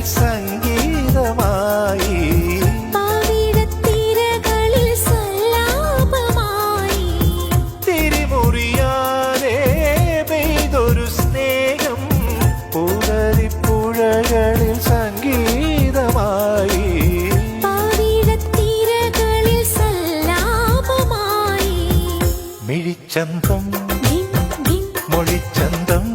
സംഗീതമായി പാവിടത്തിരകളിൽ സല്ലാപമായി തിരിമുറിയാതെ പെയ്തൊരു സ്നേഹം പുഴകളിൽ സംഗീതമായി പാവിടത്തിരകളിൽ സല്ലാപമായി മിഴിച്ചന്തം ധിം ധിം മൊഴിച്ചന്തം